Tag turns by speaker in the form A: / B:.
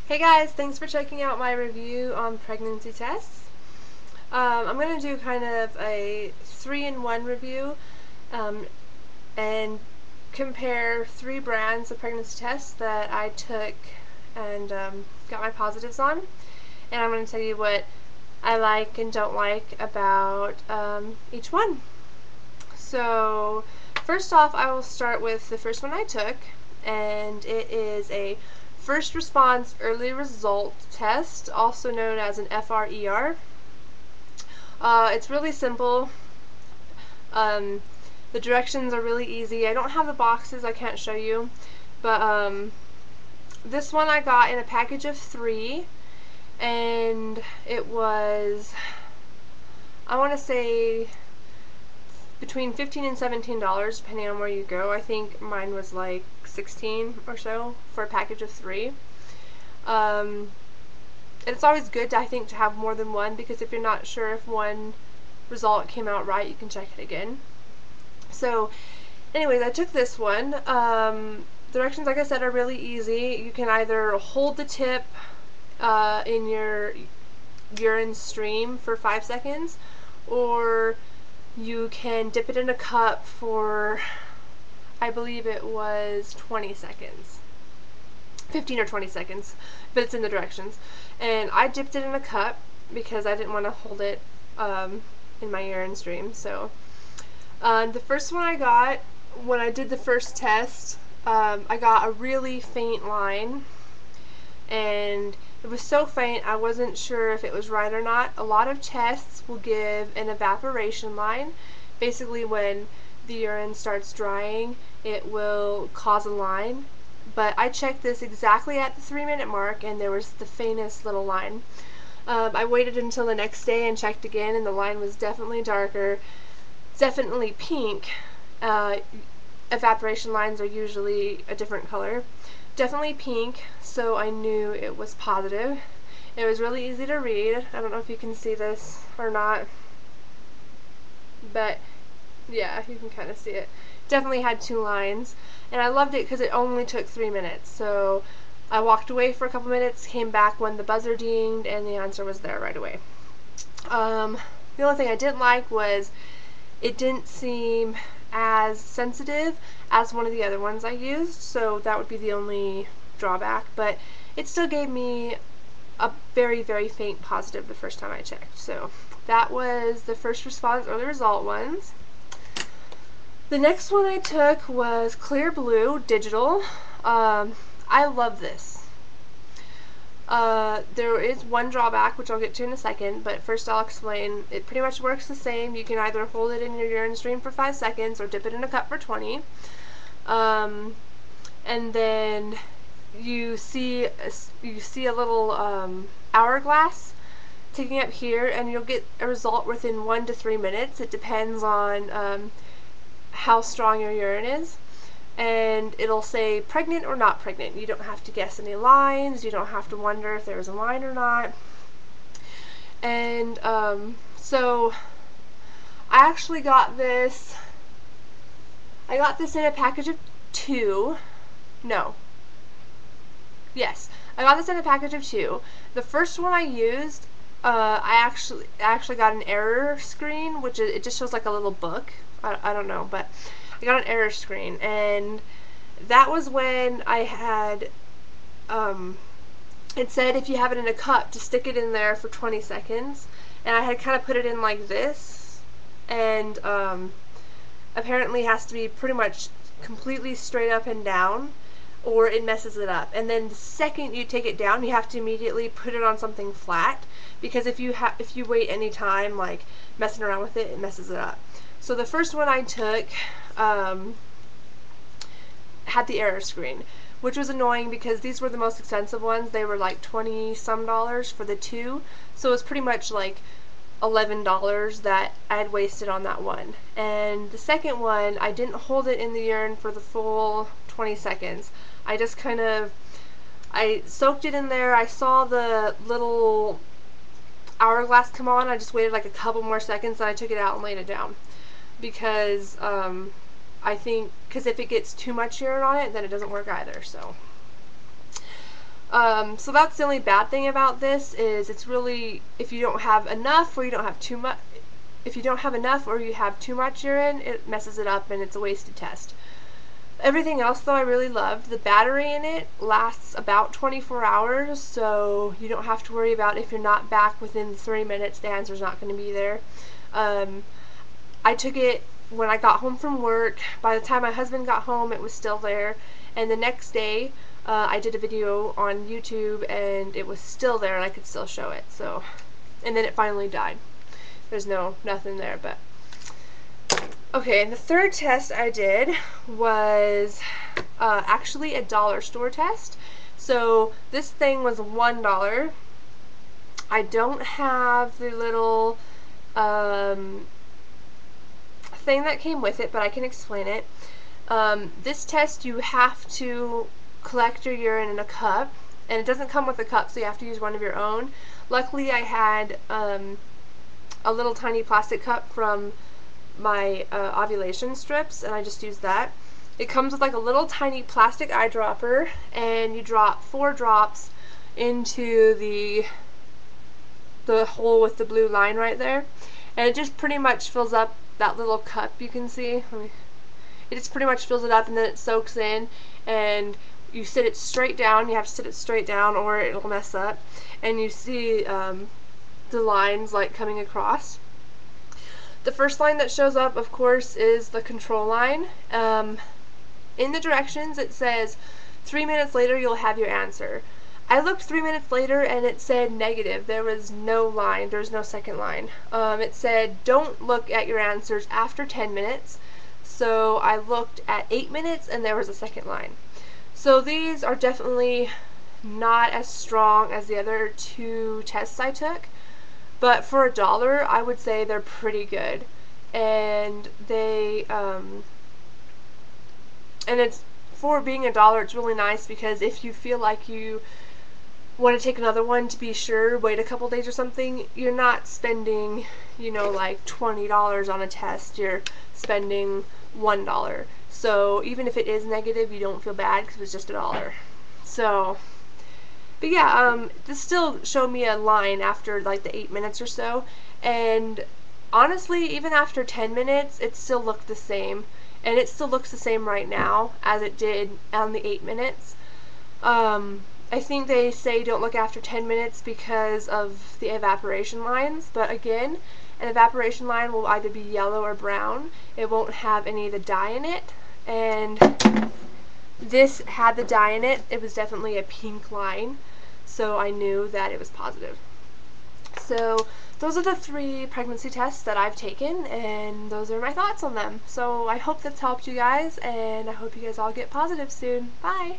A: Hey guys, thanks for checking out my review on pregnancy tests. I'm going to do kind of a 3-in-1 review and compare 3 brands of pregnancy tests that I took and got my positives on. And I'm going to tell you what I like and don't like about each one. So first off, I will start with the first one I took, and it is a First Response Early Result Test, also known as an FRER. It's really simple. The directions are really easy. I don't have the boxes, I can't show you, but this one I got in a package of 3, and it was, I want to say, between $15 and $17 depending on where you go. I think mine was like $16 or so for a package of 3. It's always good, I think, to have more than one, because if you're not sure if one result came out right, you can check it again. So anyways, I took this one. Directions, like I said, are really easy. You can either hold the tip in your urine stream for 5 seconds, or you can dip it in a cup for, I believe it was 20 seconds. 15 or 20 seconds, but it's in the directions. And I dipped it in a cup because I didn't want to hold it in my urine stream. So the first one I got, when I did the first test, I got a really faint line, and it was so faint I wasn't sure if it was right or not. A lot of tests will give an evaporation line. Basically, when the urine starts drying, it will cause a line. But I checked this exactly at the 3-minute mark, and there was the faintest little line. I waited until the next day and checked again, and the line was definitely darker, definitely pink. Evaporation lines are usually a different color. Definitely pink, so I knew it was positive. It was really easy to read. I don't know if you can see this or not, but yeah, you can kind of see it. Definitely had 2 lines, and I loved it because it only took 3 minutes. So I walked away for a couple minutes, came back when the buzzer dinged, and the answer was there right away. The only thing I didn't like was it didn't seem as sensitive as one of the other ones I used, so that would be the only drawback, but it still gave me a very, very faint positive the first time I checked. So that was the First Response Early Result ones. The next one I took was Clear Blue Digital. I love this. There is one drawback, which I'll get to in a second, but first I'll explain. It pretty much works the same. You can either hold it in your urine stream for 5 seconds or dip it in a cup for 20. And then you see a little hourglass ticking up here, and you'll get a result within 1 to 3 minutes. It depends on how strong your urine is. And it'll say pregnant or not pregnant. You don't have to guess any lines. You don't have to wonder if there was a line or not. And so I actually got this. I got this in a package of 2. No. Yes, I got this in a package of 2. The first one I used, I actually got an error screen, which it just shows like a little book. I don't know, but I got an error screen, and that was when I had, it said if you have it in a cup to stick it in there for 20 seconds, and I had kind of put it in like this, and apparently it has to be pretty much completely straight up and down, or it messes it up. And then the second you take it down, you have to immediately put it on something flat, because if you wait any time like messing around with it, it messes it up. So the first one I took had the error screen, which was annoying because these were the most expensive ones. They were like $20-some for the 2, so it was pretty much like $11 that I had wasted on that one. And the second one, I didn't hold it in the urine for the full 20 seconds. I just I soaked it in there. I saw the little hourglass come on. I just waited like a couple more seconds, and I took it out and laid it down, because I think, because if it gets too much urine on it, then it doesn't work either. So So that's the only bad thing about this, is it's really, if you don't have enough or you don't have too much, if you don't have enough or you have too much urine, it messes it up and it's a wasted test. Everything else though I really loved. The battery in it lasts about 24 hours, so you don't have to worry about if you're not back within 3 minutes, the answer's not going to be there. I took it when I got home from work. By the time my husband got home, it was still there, and the next day I did a video on YouTube and it was still there and I could still show it. So, and then it finally died. There's nothing there, but okay. And the third test I did was actually a dollar store test. So this thing was $1. I don't have the little thing that came with it, but I can explain it. This test, you have to collect your urine in a cup, and it doesn't come with a cup, so you have to use one of your own. Luckily I had a little tiny plastic cup from my ovulation strips, and I just used that. It comes with like a little tiny plastic eyedropper, and you drop 4 drops into the hole with the blue line right there, and it just pretty much fills up that little cup you can see. It just pretty much fills it up, and then it soaks in, and you sit it straight down. You have to sit it straight down or it'll mess up, and you see the lines like coming across. The first line that shows up, of course, is the control line. In the directions it says 3 minutes later you'll have your answer. I looked 3 minutes later and it said negative. There was no line. There was no second line. It said don't look at your answers after 10 minutes. So I looked at 8 minutes and there was a second line. So these are definitely not as strong as the other 2 tests I took, but for $1 I would say they're pretty good. And they and it's, for being $1, it's really nice, because if you feel like you want to take another one to be sure, wait a couple days or something, you're not spending, you know, like $20 on a test. You're spending $1. So even if it is negative, you don't feel bad because it's just $1. So, but yeah, this still showed me a line after like the 8 minutes or so, and honestly, even after 10 minutes, it still looked the same, and it still looks the same right now as it did on the 8 minutes. I think they say don't look after 10 minutes because of the evaporation lines, but again, an evaporation line will either be yellow or brown. It won't have any of the dye in it, and this had the dye in it. It was definitely a pink line, so I knew that it was positive. So those are the 3 pregnancy tests that I've taken, and those are my thoughts on them. So I hope that's helped you guys, and I hope you guys all get positive soon. Bye!